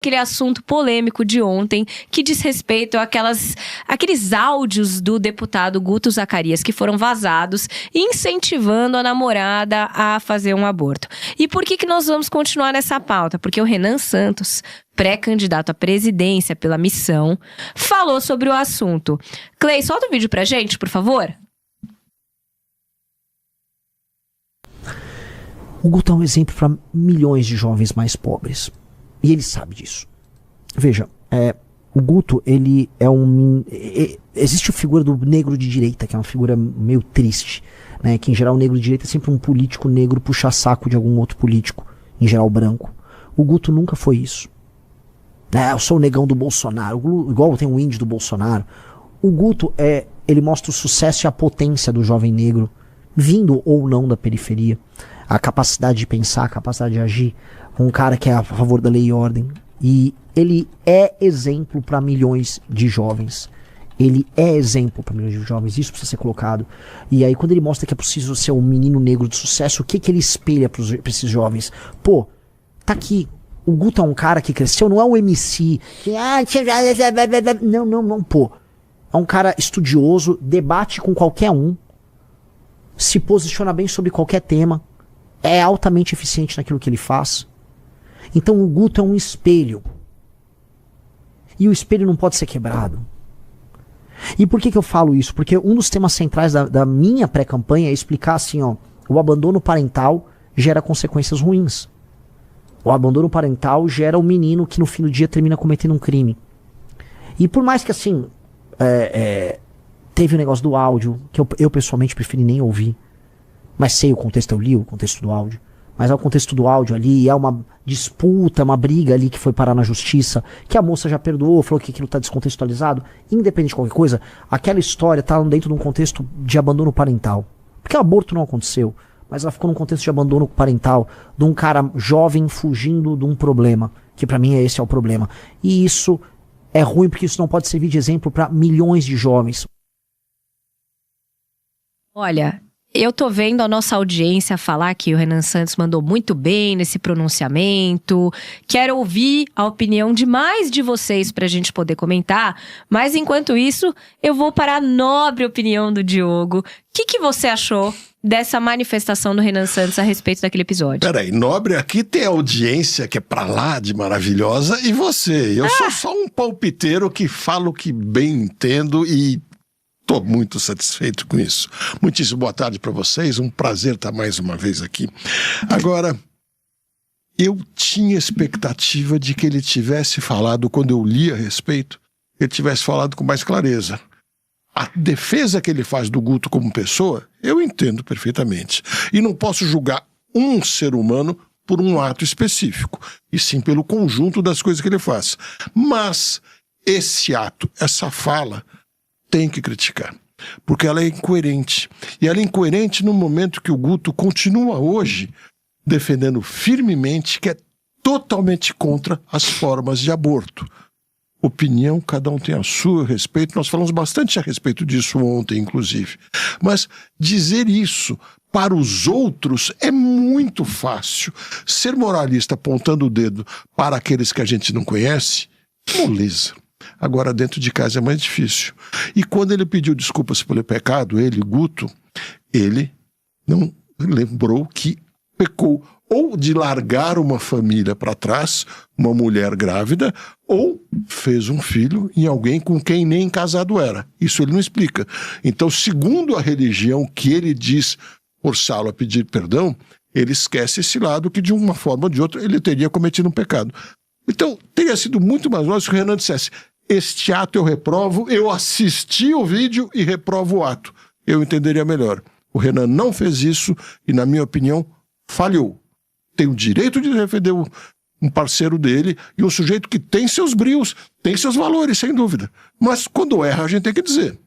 aquele assunto polêmico de ontem que diz respeito àqueles áudios do deputado Guto Zacarias que foram vazados, incentivando a namorada a fazer um aborto. E por que nós vamos continuar nessa pauta? Porque o Renan Santos, pré-candidato à presidência pela Missão, falou sobre o assunto. Clay, solta o vídeo pra gente, por favor. O Guto é um exemplo para milhões de jovens mais pobres. E ele sabe disso. Veja, o Guto, ele é existe a figura do negro de direita, que é uma figura meio triste, né? Que em geral o negro de direita é sempre um político negro puxa-saco de algum outro político, em geral branco. O Guto nunca foi isso. Eu sou o negão do Bolsonaro, igual tem o índio do Bolsonaro. O Guto, ele mostra o sucesso e a potência do jovem negro, vindo ou não da periferia. A capacidade de pensar, a capacidade de agir. Um cara que é a favor da lei e ordem. E ele é exemplo para milhões de jovens. Ele é exemplo para milhões de jovens. Isso precisa ser colocado. E aí quando ele mostra que é possível ser um menino negro de sucesso, o que ele espelha para esses jovens? Pô, tá aqui. O Guto é um cara que cresceu, não é um MC. Que, não, pô. É um cara estudioso, debate com qualquer um. Se posiciona bem sobre qualquer tema. É altamente eficiente naquilo que ele faz. Então o Guto é um espelho. E o espelho não pode ser quebrado. E por que eu falo isso? Porque um dos temas centrais da minha pré-campanha é explicar assim, ó, o abandono parental gera consequências ruins. O abandono parental gera um menino que no fim do dia termina cometendo um crime. E por mais que assim, teve o negócio do áudio, que eu pessoalmente preferi nem ouvir. Mas sei o contexto, eu li o contexto do áudio. Mas é o contexto do áudio ali, é uma disputa, uma briga ali que foi parar na justiça, que a moça já perdoou, falou que aquilo tá descontextualizado. Independente de qualquer coisa, aquela história tá dentro de um contexto de abandono parental. Porque o aborto não aconteceu, mas ela ficou num contexto de abandono parental, de um cara jovem fugindo de um problema, que pra mim esse é o problema. E isso é ruim porque isso não pode servir de exemplo pra milhões de jovens. Olha, eu tô vendo a nossa audiência falar que o Renan Santos mandou muito bem nesse pronunciamento. Quero ouvir a opinião de mais de vocês pra gente poder comentar. Mas enquanto isso, eu vou para a nobre opinião do Diogo. O que você achou dessa manifestação do Renan Santos a respeito daquele episódio? Peraí, nobre, aqui tem audiência que é pra lá de maravilhosa e você. Eu sou só um palpiteiro que falo que bem entendo e estou muito satisfeito com isso. Muitíssimo boa tarde para vocês, um prazer estar mais uma vez aqui. Agora, eu tinha expectativa de que ele tivesse falado, quando eu li a respeito, ele tivesse falado com mais clareza. A defesa que ele faz do Guto como pessoa, eu entendo perfeitamente. E não posso julgar um ser humano por um ato específico, e sim pelo conjunto das coisas que ele faz. Mas esse ato, essa fala, tem que criticar, porque ela é incoerente. E ela é incoerente no momento que o Guto continua hoje defendendo firmemente que é totalmente contra as formas de aborto. Opinião, cada um tem a sua a respeito. Nós falamos bastante a respeito disso ontem, inclusive. Mas dizer isso para os outros é muito fácil. Ser moralista apontando o dedo para aqueles que a gente não conhece, moleza. Agora, dentro de casa é mais difícil. E quando ele pediu desculpas pelo pecado, ele, Guto, ele não lembrou que pecou ou de largar uma família para trás, uma mulher grávida, ou fez um filho em alguém com quem nem casado era. Isso ele não explica. Então, segundo a religião que ele diz forçá-lo a pedir perdão, ele esquece esse lado que de uma forma ou de outra ele teria cometido um pecado. Então, teria sido muito mais lógico que o Renan dissesse: este ato eu reprovo, eu assisti o vídeo e reprovo o ato. Eu entenderia melhor. O Renan não fez isso e, na minha opinião, falhou. Tem o direito de defender um parceiro dele e um sujeito que tem seus brios, tem seus valores, sem dúvida. Mas quando erra, a gente tem que dizer.